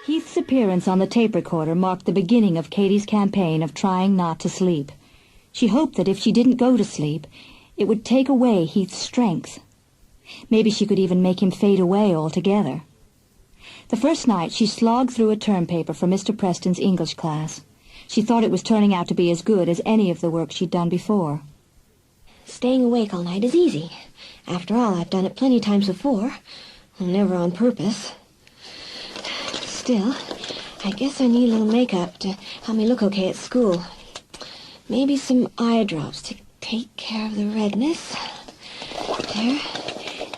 Heath's appearance on the tape recorder marked the beginning of Katie's campaign of trying not to sleep. She hoped that if she didn't go to sleep, it would take away Heath's strength. Maybe she could even make him fade away altogether. The first night, she slogged through a term paper for Mr. Preston's English class. She thought it was turning out to be as good as any of the work she'd done before. Staying awake all night is easy. After all, I've done it plenty times before. Never on purpose. Still, I guess I need a little makeup to help me look okay at school. Maybe some eye drops to take care of the redness. There.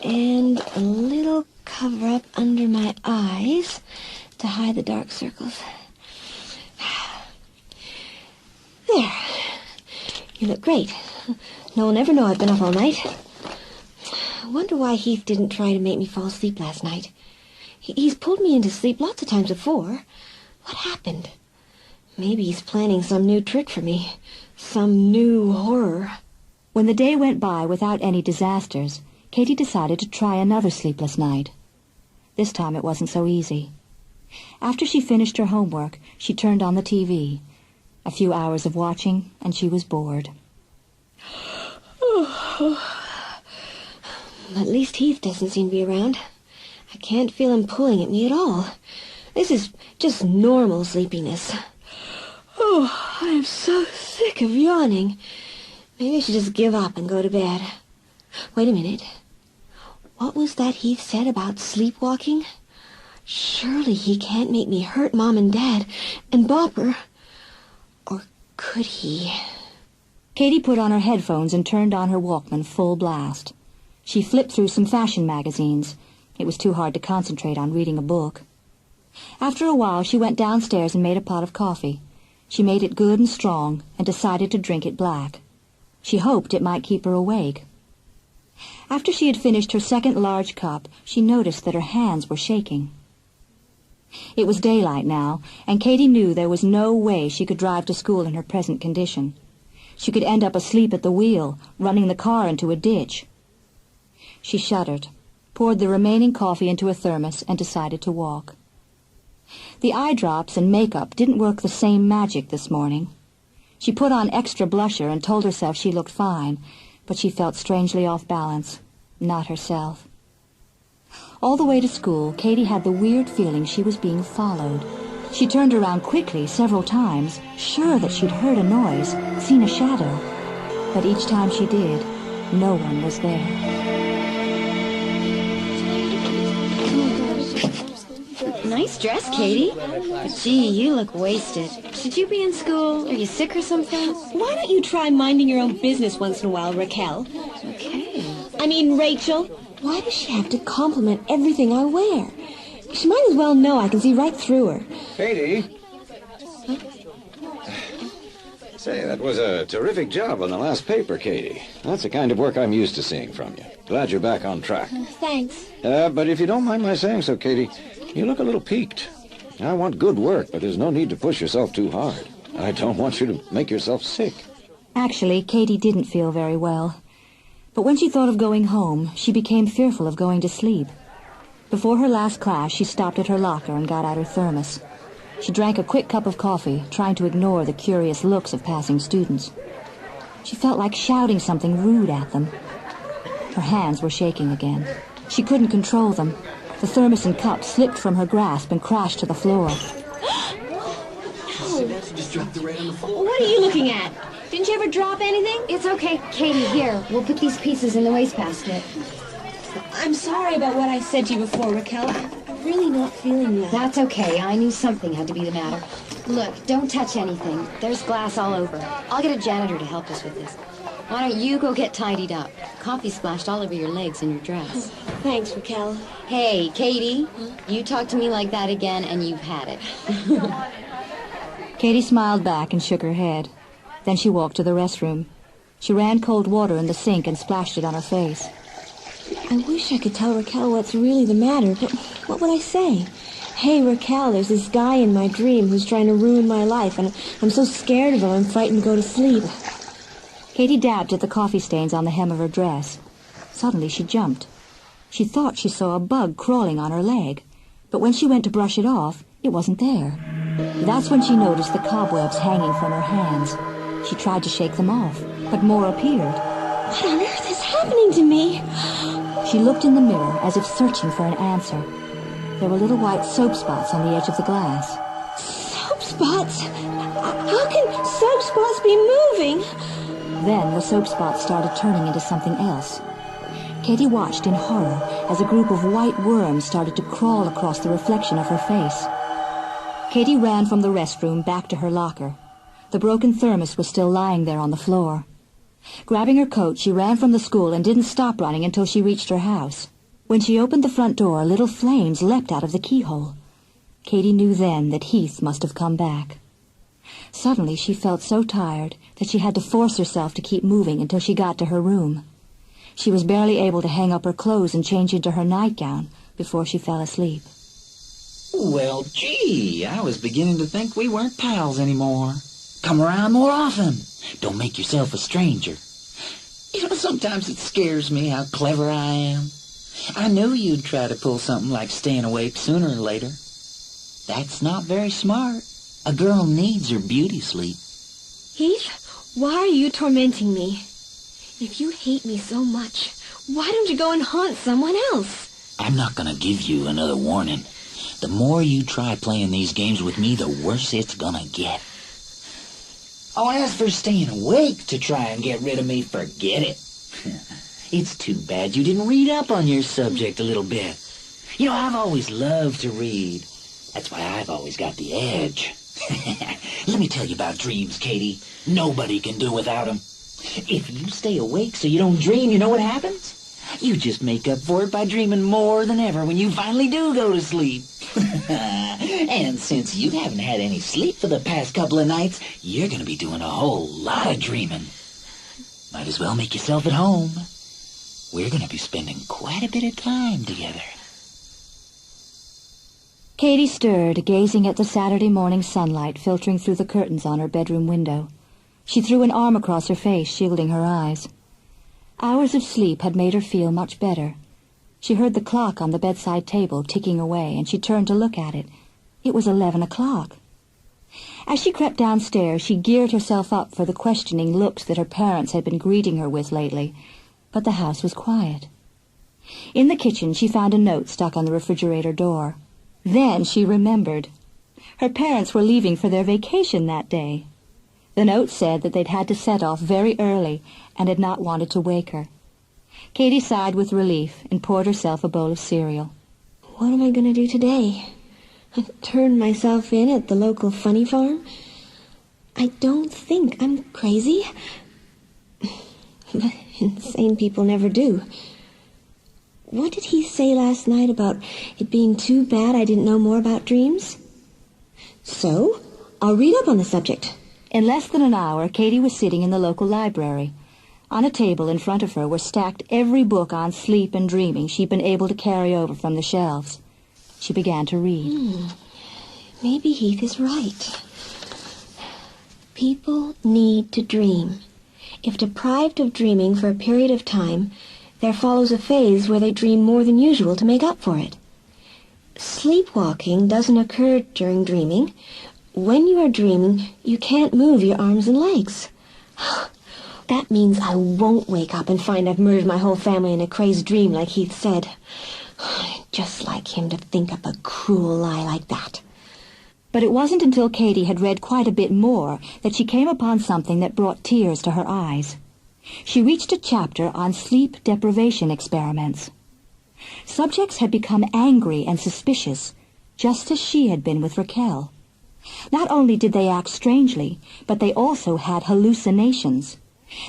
And a little cover-up under my eyes to hide the dark circles. There. You look great. No one will ever know I've been up all night. I wonder why Heath didn't try to make me fall asleep last night. He's pulled me into sleep lots of times before. What happened? Maybe he's planning some new trick for me. Some new horror. When the day went by without any disasters, Katie decided to try another sleepless night. This time it wasn't so easy. After she finished her homework, she turned on the TV. A few hours of watching, and she was bored. At least Heath doesn't seem to be around. I can't feel him pulling at me at all. This is just normal sleepiness. Oh, I am so sick of yawning. Maybe I should just give up and go to bed. Wait a minute. What was that Heath said about sleepwalking? Surely he can't make me hurt Mom and Dad and Bopper. Or could he? Katie put on her headphones and turned on her Walkman full blast. She flipped through some fashion magazines. It was too hard to concentrate on reading a book. After a while, she went downstairs and made a pot of coffee. She made it good and strong and decided to drink it black. She hoped it might keep her awake. After she had finished her second large cup, she noticed that her hands were shaking. It was daylight now, and Katie knew there was no way she could drive to school in her present condition. She could end up asleep at the wheel, running the car into a ditch. She shuddered, poured the remaining coffee into a thermos, and decided to walk. The eye drops and makeup didn't work the same magic this morning. She put on extra blusher and told herself she looked fine, but she felt strangely off balance, not herself. All the way to school, Katie had the weird feeling she was being followed. She turned around quickly several times, sure that she'd heard a noise, seen a shadow. But each time she did, no one was there. Nice dress, Katie. But gee, you look wasted. Should you be in school? Are you sick or something? Why don't you try minding your own business once in a while, Raquel? Okay. I mean, Rachel. Why does she have to compliment everything I wear? She might as well know I can see right through her. Katie? Say, that was a terrific job on the last paper, Katie. That's the kind of work I'm used to seeing from you. Glad you're back on track. Thanks. But if you don't mind my saying so, Katie, you look a little peaked. I want good work, but there's no need to push yourself too hard. I don't want you to make yourself sick. Actually, Katie didn't feel very well. But when she thought of going home, she became fearful of going to sleep. Before her last class, she stopped at her locker and got out her thermos. She drank a quick cup of coffee, trying to ignore the curious looks of passing students. She felt like shouting something rude at them. Her hands were shaking again. She couldn't control them. The thermos and cup slipped from her grasp and crashed to the floor. What are you looking at? Didn't you ever drop anything? It's okay, Katie. Here, we'll put these pieces in the wastebasket. I'm sorry about what I said to you before, Raquel. I'm really not feeling well. That's okay. I knew something had to be the matter. Look, don't touch anything. There's glass all over. I'll get a janitor to help us with this. Why don't you go get tidied up? Coffee splashed all over your legs and your dress. Thanks, Raquel. Hey, Katie, you talk to me like that again and you've had it. Katie smiled back and shook her head. Then she walked to the restroom. She ran cold water in the sink and splashed it on her face. I wish I could tell Raquel what's really the matter, but what would I say? Hey, Raquel, there's this guy in my dream who's trying to ruin my life, and I'm so scared of him I'm frightened to go to sleep. Katie dabbed at the coffee stains on the hem of her dress. Suddenly she jumped. She thought she saw a bug crawling on her leg, but when she went to brush it off, It wasn't there. That's when she noticed the cobwebs hanging from her hands. She tried to shake them off, but more appeared. What on earth is happening to me? She looked in the mirror as if searching for an answer. There were little white soap spots on the edge of the glass. Soap spots? How can soap spots be moving? Then the soap spots started turning into something else. Katie watched in horror as a group of white worms started to crawl across the reflection of her face. Katie ran from the restroom back to her locker. The broken thermos was still lying there on the floor. Grabbing her coat, she ran from the school and didn't stop running until she reached her house. When she opened the front door, little flames leapt out of the keyhole. Katie knew then that Heath must have come back. Suddenly she felt so tired that she had to force herself to keep moving until she got to her room. She was barely able to hang up her clothes and change into her nightgown before she fell asleep. Well, gee, I was beginning to think we weren't pals anymore. Come around more often. Don't make yourself a stranger. You know, sometimes it scares me how clever I am. I knew you'd try to pull something like staying awake sooner or later. That's not very smart. A girl needs her beauty sleep. Heath, why are you tormenting me? If you hate me so much, why don't you go and haunt someone else? I'm not gonna give you another warning. The more you try playing these games with me, the worse it's gonna get. Oh, as for staying awake to try and get rid of me, forget it. It's too bad you didn't read up on your subject a little bit. You know, I've always loved to read. That's why I've always got the edge. Let me tell you about dreams, Katie. Nobody can do without them. If you stay awake so you don't dream, you know what happens? You just make up for it by dreaming more than ever when you finally do go to sleep. And since you haven't had any sleep for the past couple of nights, you're going to be doing a whole lot of dreaming. Might as well make yourself at home. We're going to be spending quite a bit of time together. Katie stirred, gazing at the Saturday morning sunlight filtering through the curtains on her bedroom window. She threw an arm across her face, shielding her eyes. Hours of sleep had made her feel much better. She heard the clock on the bedside table ticking away, and she turned to look at it. It was 11 o'clock. As she crept downstairs, she geared herself up for the questioning looks that her parents had been greeting her with lately, but the house was quiet. In the kitchen, she found a note stuck on the refrigerator door. Then she remembered. Her parents were leaving for their vacation that day. The note said that they'd had to set off very early and had not wanted to wake her. Katie sighed with relief and poured herself a bowl of cereal. What am I going to do today? Turn myself in at the local funny farm? I don't think I'm crazy. But insane people never do. What did he say last night about it being too bad I didn't know more about dreams? So, I'll read up on the subject. In less than an hour, Katie was sitting in the local library. On a table in front of her were stacked every book on sleep and dreaming she'd been able to carry over from the shelves. She began to read. Maybe Heath is right. People need to dream. If deprived of dreaming for a period of time, there follows a phase where they dream more than usual to make up for it. Sleepwalking doesn't occur during dreaming. When you are dreaming, you can't move your arms and legs. That means I won't wake up and find I've murdered my whole family in a crazed dream like Heath said. Just like him to think up a cruel lie like that. But it wasn't until Katie had read quite a bit more that she came upon something that brought tears to her eyes. She reached a chapter on sleep deprivation experiments. Subjects had become angry and suspicious, just as she had been with Raquel. Not only did they act strangely, but they also had hallucinations.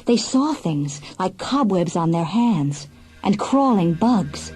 They saw things like cobwebs on their hands and crawling bugs.